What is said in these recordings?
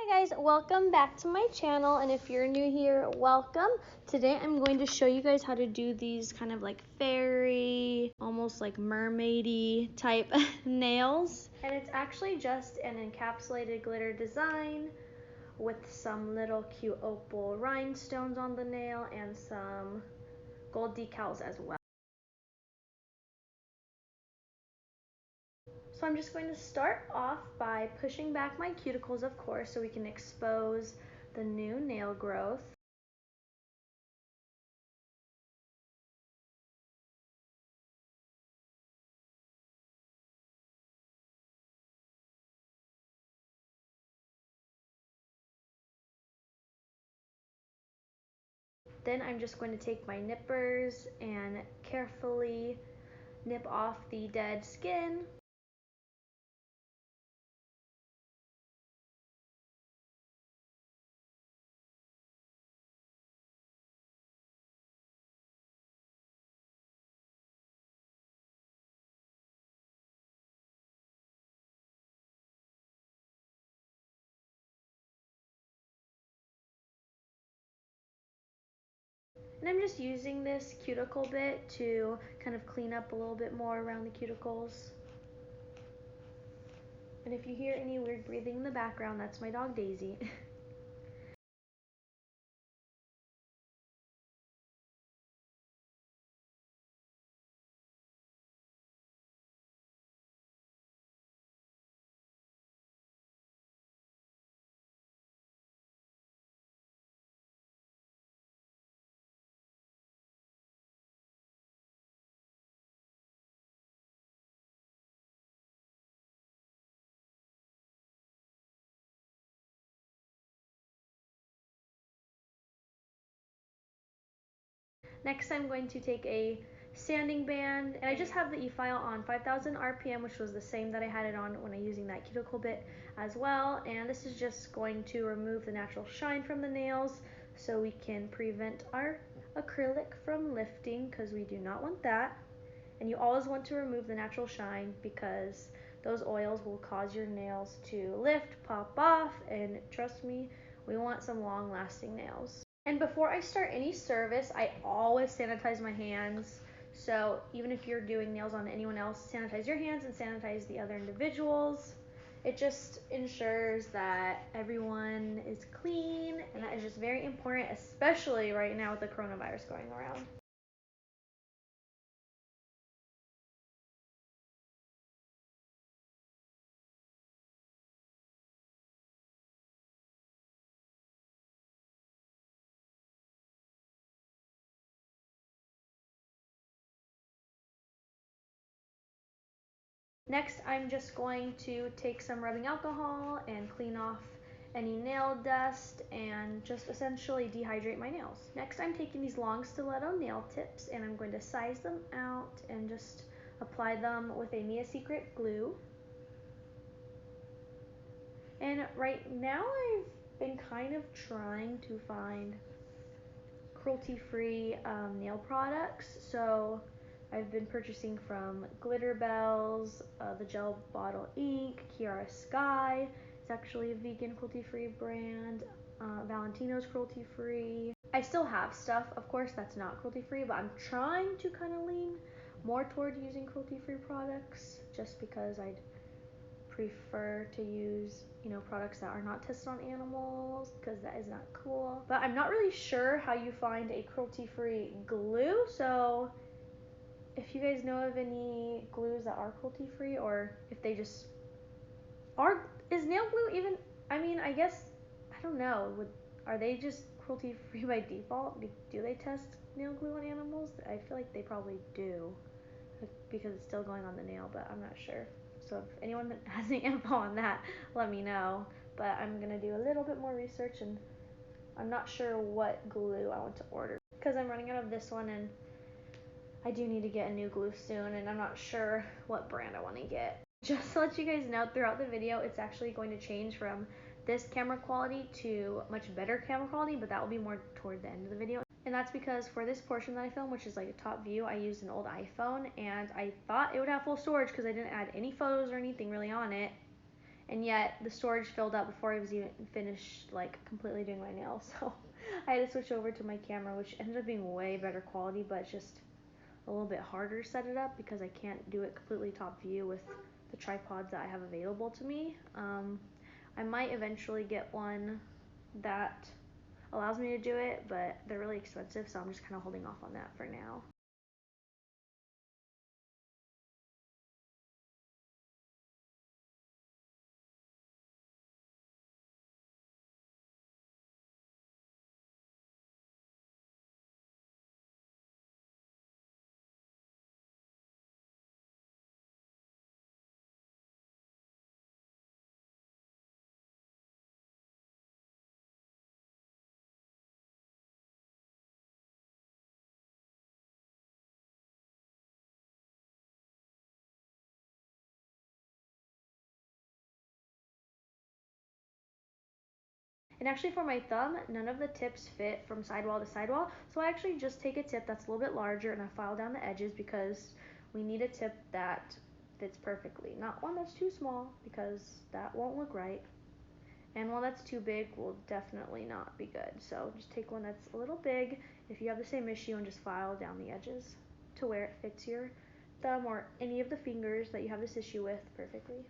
Hi guys, welcome back to my channel, and if you're new here, welcome. Today I'm going to show you guys how to do these kind of like fairy, almost like mermaidy type nails. And it's actually just an encapsulated glitter design with some little cute opal rhinestones on the nail and some gold decals as well. So I'm just going to start off by pushing back my cuticles, of course, so we can expose the new nail growth. Then I'm just going to take my nippers and carefully nip off the dead skin. And I'm just using this cuticle bit to kind of clean up a little bit more around the cuticles. And if you hear any weird breathing in the background, that's my dog Daisy. Next, I'm going to take a sanding band, and I just have the e-file on 5000 RPM, which was the same that I had it on when I was using that cuticle bit as well. And this is just going to remove the natural shine from the nails so we can prevent our acrylic from lifting, because we do not want that. And you always want to remove the natural shine because those oils will cause your nails to lift, pop off, and trust me, we want some long-lasting nails. And before I start any service, I always sanitize my hands. So even if you're doing nails on anyone else, sanitize your hands and sanitize the other individuals. It just ensures that everyone is clean, and that is just very important, especially right now with the coronavirus going around. Next, I'm just going to take some rubbing alcohol and clean off any nail dust and just essentially dehydrate my nails. Next, I'm taking these long stiletto nail tips and I'm going to size them out and just apply them with a Mia Secret glue. And right now I've been kind of trying to find cruelty-free nail products. So I've been purchasing from Glitter Bells, the Gel Bottle Ink, Kiara Sky. It's actually a vegan cruelty-free brand. Valentino's cruelty-free. I still have stuff, of course, that's not cruelty-free, but I'm trying to kind of lean more toward using cruelty-free products just because I'd prefer to use, products that are not tested on animals, because that is not cool. But I'm not really sure how you find a cruelty-free glue, so if you guys know of any glues that are cruelty-free, or if they just are, is nail glue even, I guess, I don't know, are they just cruelty-free by default? Do they test nail glue on animals? I feel like they probably do, because it's still going on the nail, but I'm not sure. So if anyone has any info on that, let me know. But I'm gonna do a little bit more research, and I'm not sure what glue I want to order because I'm running out of this one, and I do need to get a new glue soon, and I'm not sure what brand I want to get. Just to let you guys know, throughout the video, it's actually going to change from this camera quality to much better camera quality, but that will be more toward the end of the video. And that's because for this portion that I filmed, which is like a top view, I used an old iPhone, and I thought it would have full storage because I didn't add any photos or anything really on it. and yet the storage filled up before I was even finished like completely doing my nails. So I had to switch over to my camera, which ended up being way better quality, but it's just a little bit harder to set it up because I can't do it completely top view with the tripods that I have available to me. I might eventually get one that allows me to do it, but they're really expensive, so I'm just kind of holding off on that for now. And actually for my thumb, none of the tips fit from sidewall to sidewall, so I actually just take a tip that's a little bit larger and I file down the edges because we need a tip that fits perfectly. Not one that's too small because that won't look right, and one that's too big will definitely not be good. So just take one that's a little big if you have the same issue and just file down the edges to where it fits your thumb or any of the fingers that you have this issue with perfectly.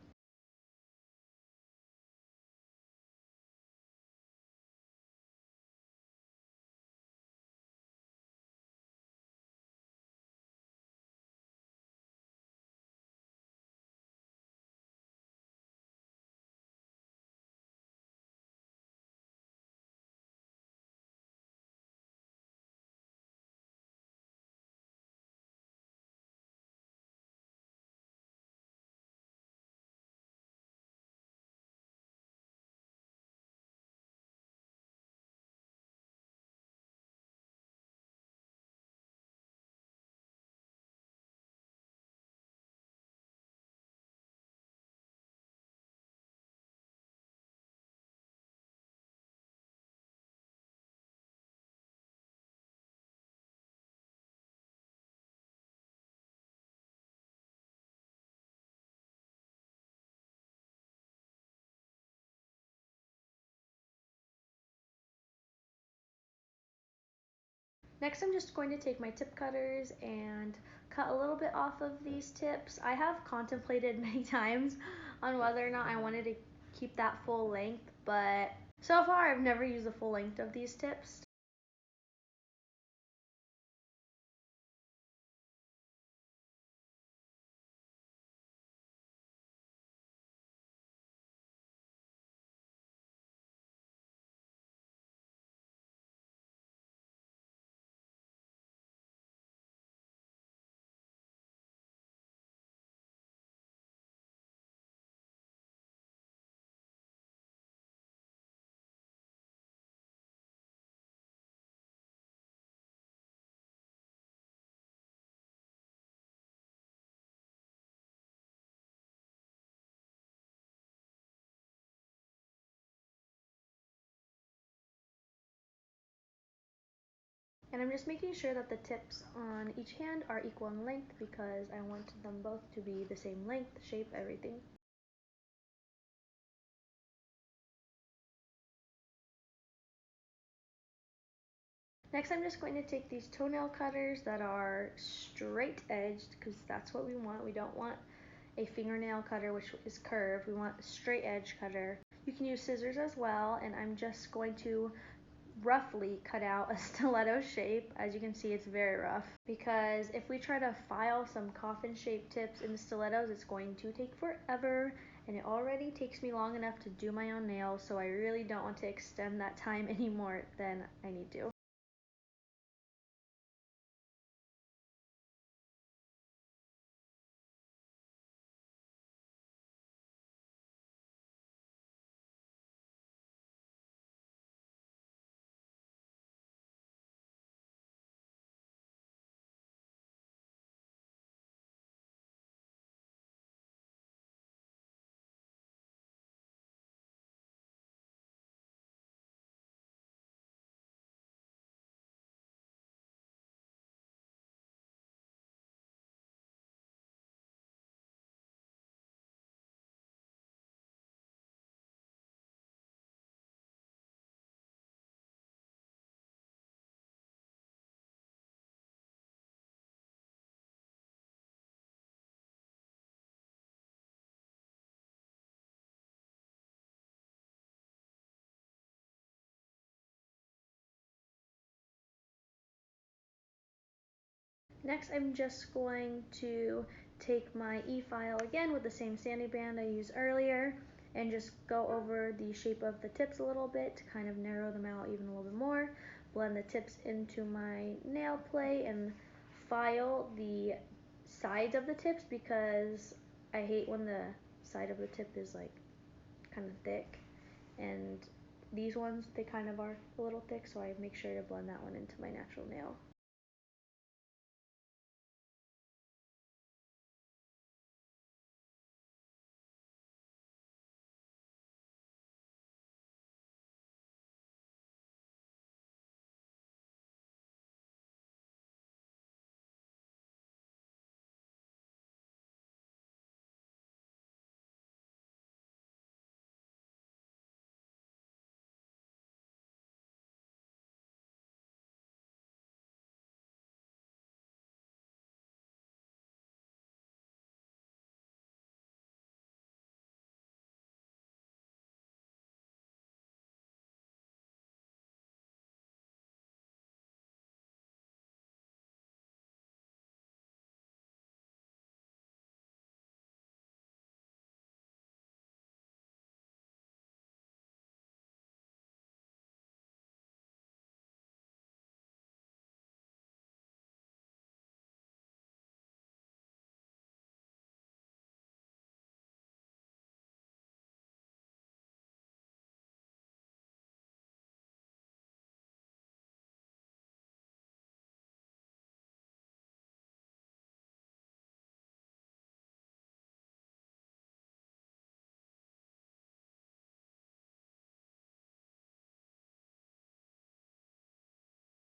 Next, I'm just going to take my tip cutters and cut a little bit off of these tips. I have contemplated many times on whether or not I wanted to keep that full length, but so far I've never used the full length of these tips. And I'm just making sure that the tips on each hand are equal in length because I want them both to be the same length, shape, everything. Next, I'm just going to take these toenail cutters that are straight edged because that's what we want. We don't want a fingernail cutter which is curved. We want a straight edge cutter. You can use scissors as well, and I'm just going to roughly cut out a stiletto shape. As you can see, it's very rough because if we try to file some coffin shaped tips in the stilettos, it's going to take forever, and it already takes me long enough to do my own nails, so I really don't want to extend that time any more than I need to. Next, I'm just going to take my e-file again with the same sanding band I used earlier and just go over the shape of the tips a little bit to kind of narrow them out even a little bit more. Blend the tips into my nail plate and file the sides of the tips because I hate when the side of the tip is like kind of thick, and these ones, they kind of are a little thick, so I make sure to blend that one into my natural nail.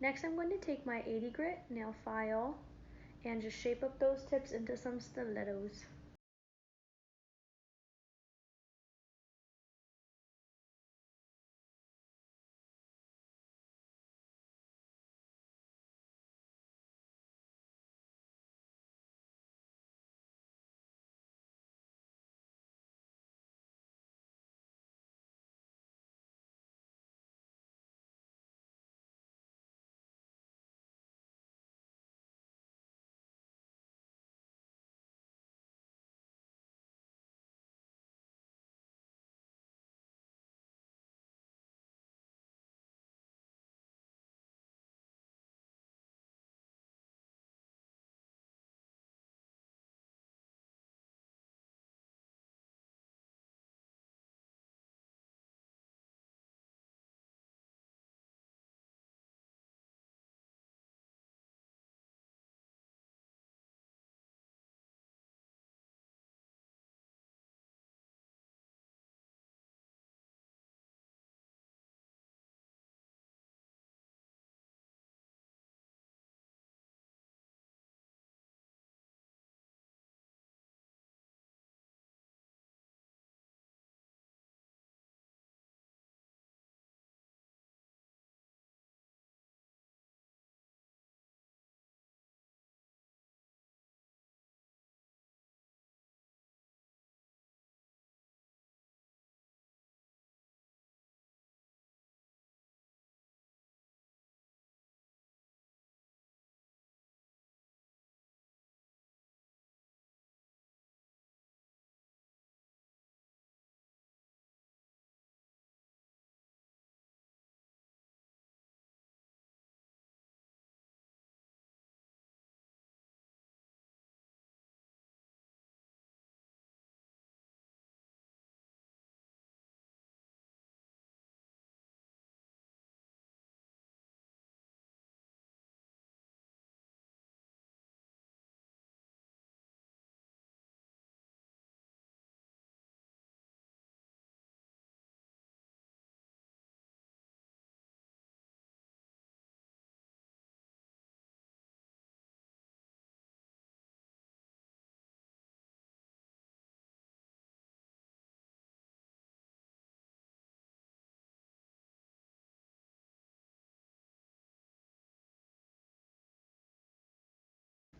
Next, I'm going to take my 80 grit nail file and just shape up those tips into some stilettos.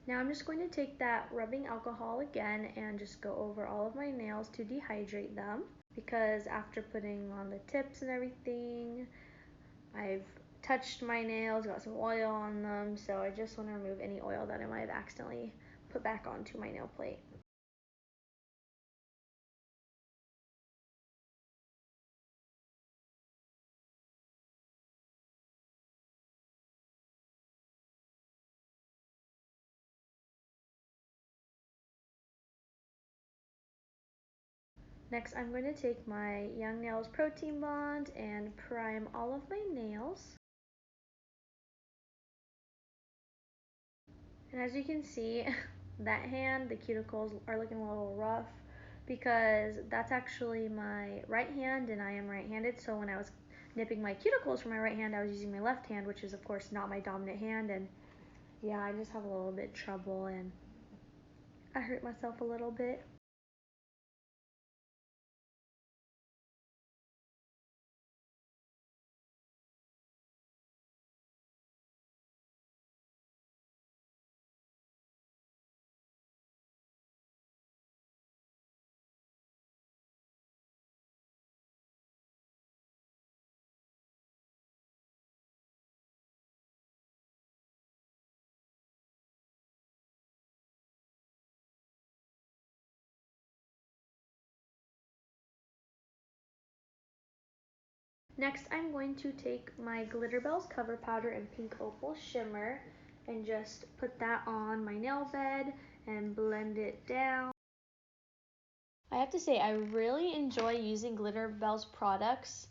Now I'm just going to take that rubbing alcohol again and just go over all of my nails to dehydrate them, because after putting on the tips and everything, I've touched my nails, got some oil on them, so I just want to remove any oil that I might have accidentally put back onto my nail plate. Next, I'm going to take my Young Nails Protein Bond and prime all of my nails. And as you can see, that hand, the cuticles are looking a little rough because that's actually my right hand and I am right-handed. So when I was nipping my cuticles from my right hand, I was using my left hand, which is of course not my dominant hand. And yeah, I just have a little bit trouble and I hurt myself a little bit. Next, I'm going to take my Glitter Bells Cover Powder in Pink Opal Shimmer and just put that on my nail bed and blend it down. I have to say, I really enjoy using Glitter Bells products.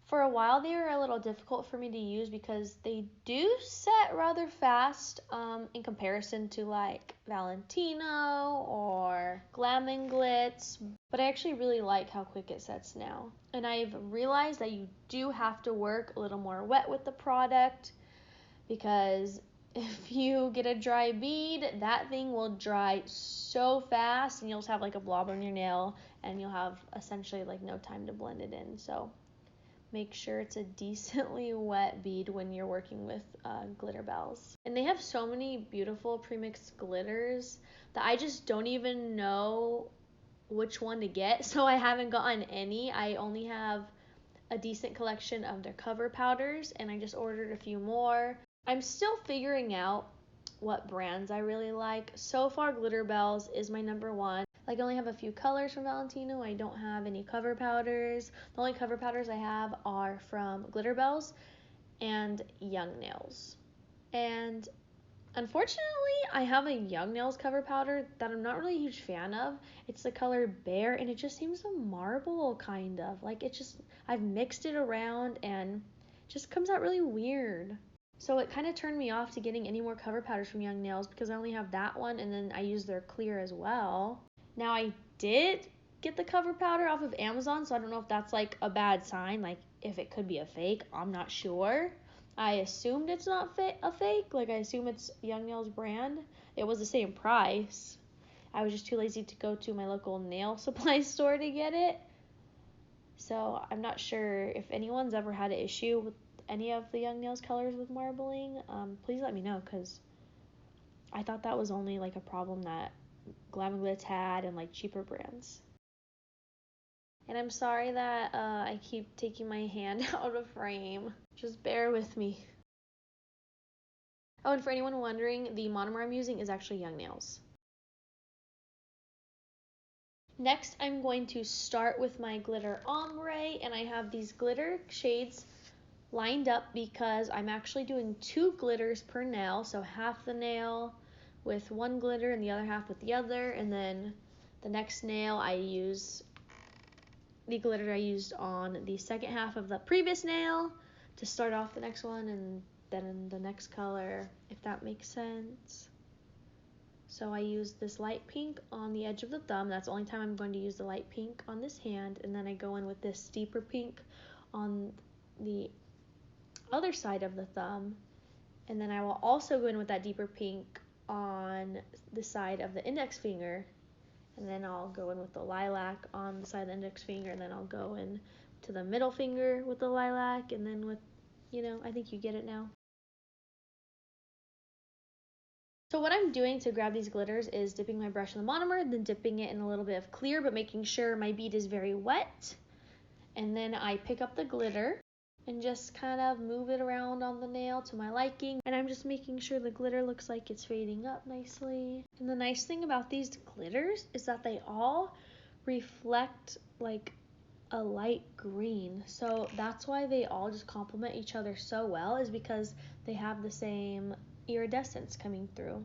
For a while, they were a little difficult for me to use because they do set rather fast in comparison to like Valentino or Glam and Glitz, but I actually really like how quick it sets now. And I've realized that you do have to work a little more wet with the product because if you get a dry bead, that thing will dry so fast and you'll just have like a blob on your nail and you'll have essentially like no time to blend it in. So make sure it's a decently wet bead when you're working with Glitter Bells. And they have so many beautiful premixed glitters that I just don't even know which one to get. So I haven't gotten any. I only have a decent collection of their cover powders and I just ordered a few more. I'm still figuring out what brands I really like. So far, Glitter Bells is my number one. Like, I only have a few colors from Valentino. I don't have any cover powders. The only cover powders I have are from Glitter Bells and Young Nails. And unfortunately, I have a Young Nails cover powder that I'm not really a huge fan of. It's the color Bear, and it just seems a marble, kind of. Like, I've mixed it around, and it just comes out really weird. So it kind of turned me off to getting any more cover powders from Young Nails because I only have that one, and then I use their clear as well. Now, I did get the cover powder off of Amazon, so I don't know if that's like a bad sign, like if it could be a fake, I'm not sure. I assumed it's not a fake, like I assume it's Young Nails brand. It was the same price. I was just too lazy to go to my local nail supply store to get it. So I'm not sure if anyone's ever had an issue with any of the Young Nails colors with marbling. Please let me know because I thought that was only like a problem that Glam and Glitz had and like cheaper brands. And I'm sorry that I keep taking my hand out of frame. Just bear with me. Oh, and for anyone wondering, the monomer I'm using is actually Young Nails. Next, I'm going to start with my glitter ombre, and I have these glitter shades lined up because I'm actually doing 2 glitters per nail, so half the nail with one glitter and the other half with the other, and then the next nail I use the glitter I used on the second half of the previous nail to start off the next one, and then in the next color, if that makes sense. So I use this light pink on the edge of the thumb. That's the only time I'm going to use the light pink on this hand, and then I go in with this deeper pink on the other side of the thumb, and then I will also go in with that deeper pink on the side of the index finger, and then I'll go in with the lilac on the side of the index finger, and then I'll go in to the middle finger with the lilac, and then with, I think you get it now. So what I'm doing to grab these glitters is dipping my brush in the monomer, then dipping it in a little bit of clear, but making sure my bead is very wet. And then I pick up the glitter, and just kind of move it around on the nail to my liking. And I'm just making sure the glitter looks like it's fading up nicely. And the nice thing about these glitters is that they all reflect like a light green. So that's why they all just complement each other so well, is because they have the same iridescence coming through.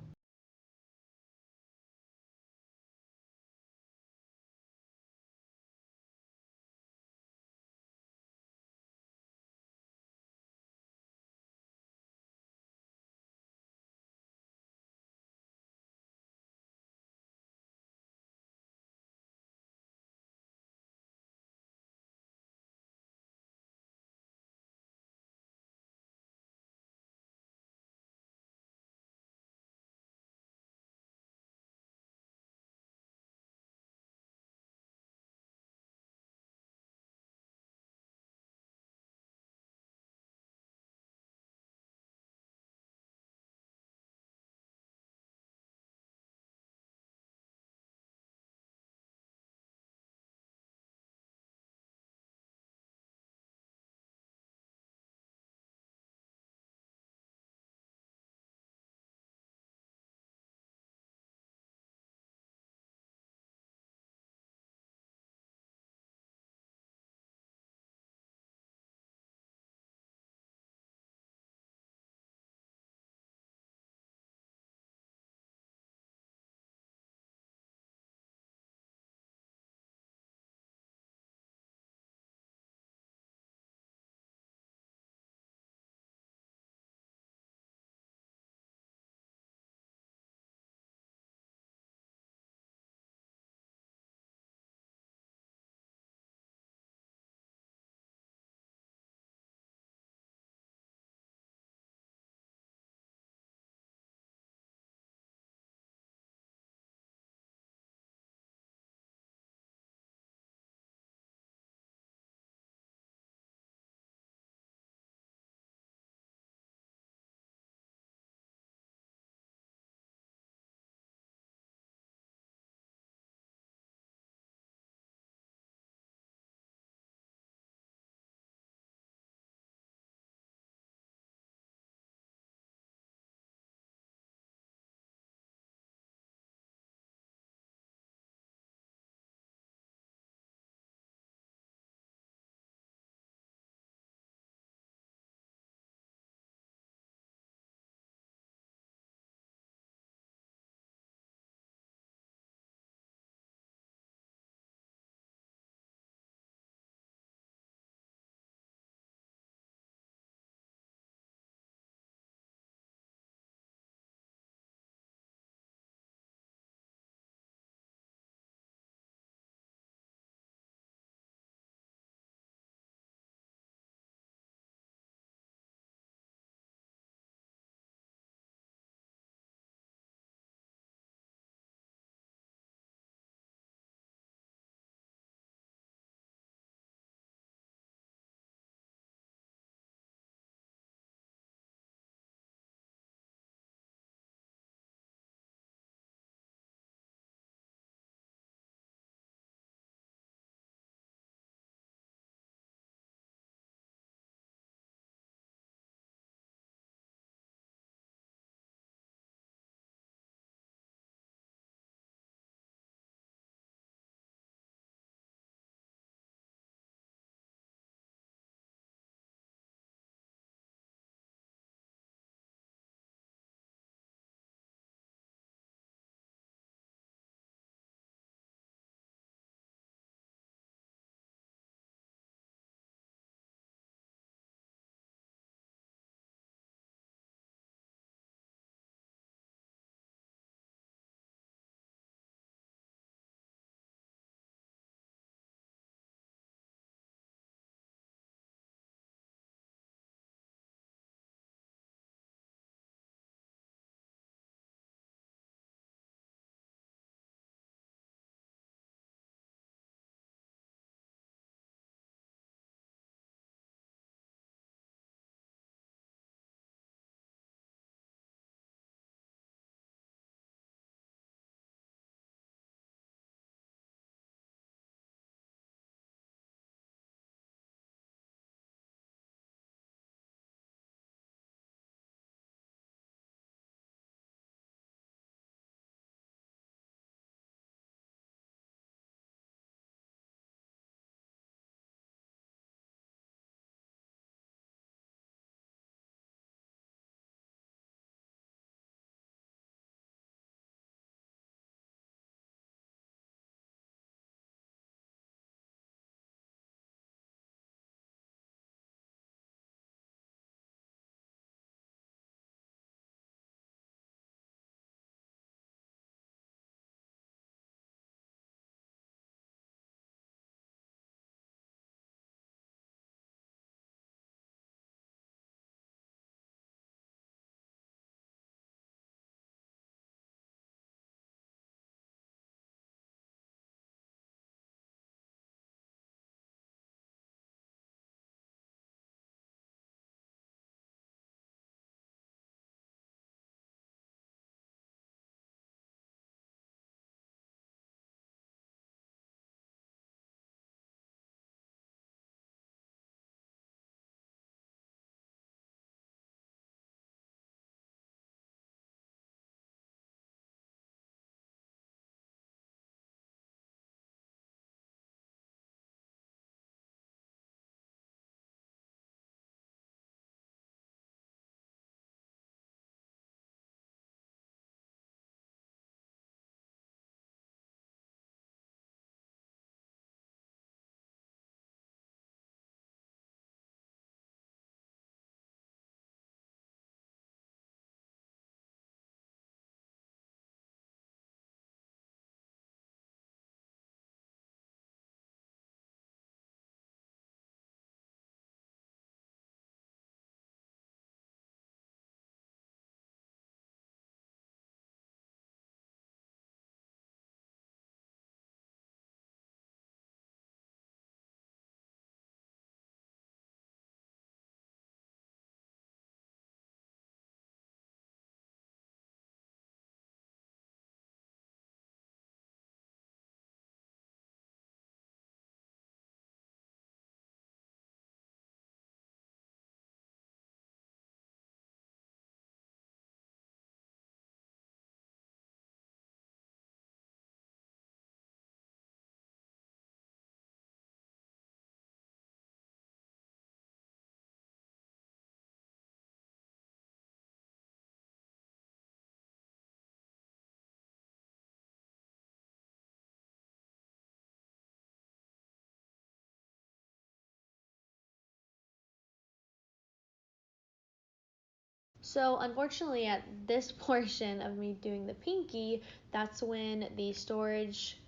So unfortunately at this portion of me doing the pinky, that's when the storage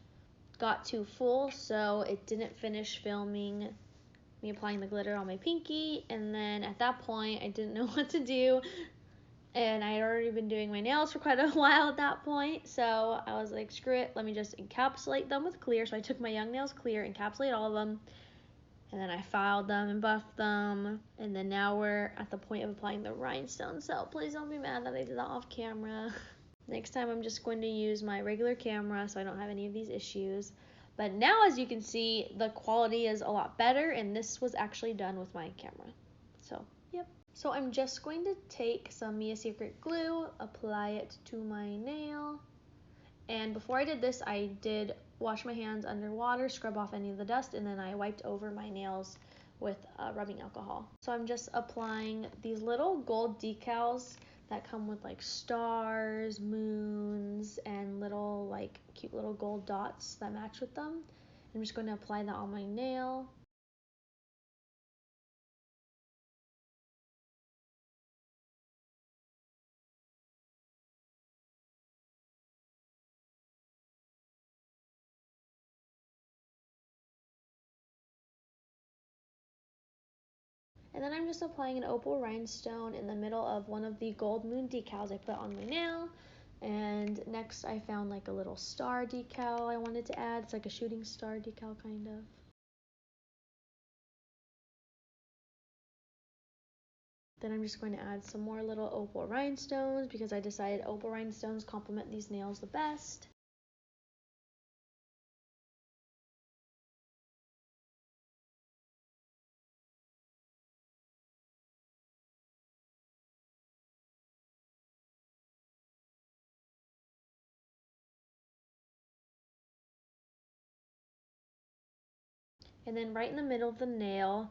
got too full, so it didn't finish filming me applying the glitter on my pinky, and then at that point I didn't know what to do, and I had already been doing my nails for quite a while at that point, so I was like, screw it, let me just encapsulate them with clear. So I took my young nails clear, encapsulated all of them, and then I filed them and buffed them, and then now we're at the point of applying the rhinestone, so please don't be mad that I did that off camera. Next time I'm just going to use my regular camera so I don't have any of these issues. But now, as you can see, the quality is a lot better, and this was actually done with my camera. So, yep. So I'm just going to take some Mia Secret glue, apply it to my nail. And before I did this, I did wash my hands under water, scrub off any of the dust, and then I wiped over my nails with rubbing alcohol. So I'm just applying these little gold decals that come with like stars, moons, and little like cute little gold dots that match with them. I'm just going to apply that on my nail. And then I'm just applying an opal rhinestone in the middle of one of the gold moon decals I put on my nail. And next I found like a little star decal I wanted to add. It's like a shooting star decal kind of. Then I'm just going to add some more little opal rhinestones because I decided opal rhinestones complement these nails the best. And then right in the middle of the nail,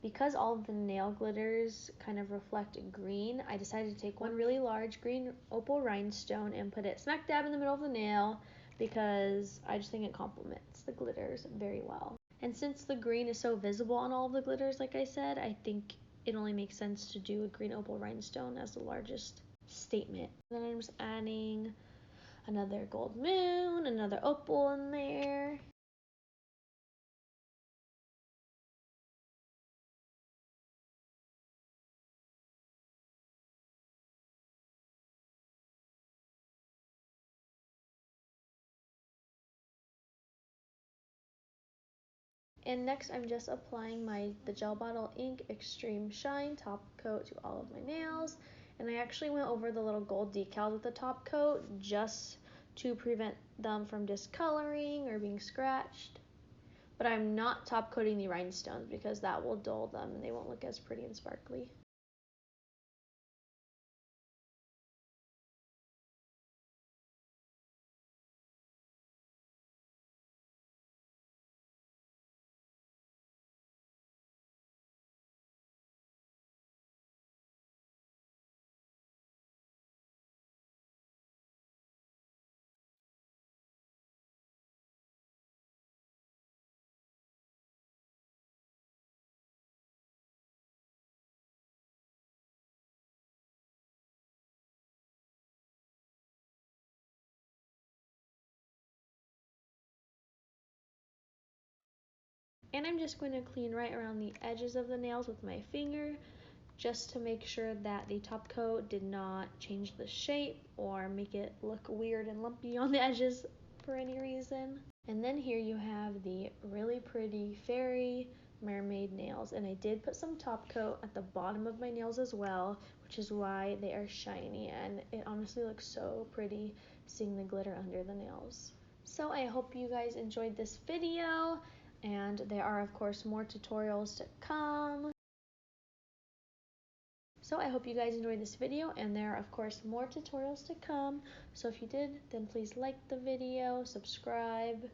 because all of the nail glitters kind of reflect green, I decided to take one really large green opal rhinestone and put it smack dab in the middle of the nail because I just think it complements the glitters very well. And since the green is so visible on all of the glitters, like I said, I think it only makes sense to do a green opal rhinestone as the largest statement. Then I'm just adding another gold moon, another opal in there. And next I'm just applying the Gel Bottle Ink Extreme Shine top coat to all of my nails. And I actually went over the little gold decals with the top coat just to prevent them from discoloring or being scratched. But I'm not top coating the rhinestones because that will dull them and they won't look as pretty and sparkly. And I'm just going to clean right around the edges of the nails with my finger just to make sure that the top coat did not change the shape or make it look weird and lumpy on the edges for any reason. And then here you have the really pretty fairy mermaid nails, and I did put some top coat at the bottom of my nails as well, which is why they are shiny, and it honestly looks so pretty seeing the glitter under the nails. So I hope you guys enjoyed this video, and there are of course more tutorials to come. So I hope you guys enjoyed this video, and there are of course more tutorials to come. So if you did, then please like the video, subscribe,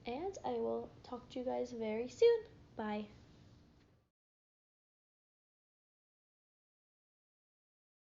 and I will talk to you guys very soon. Bye.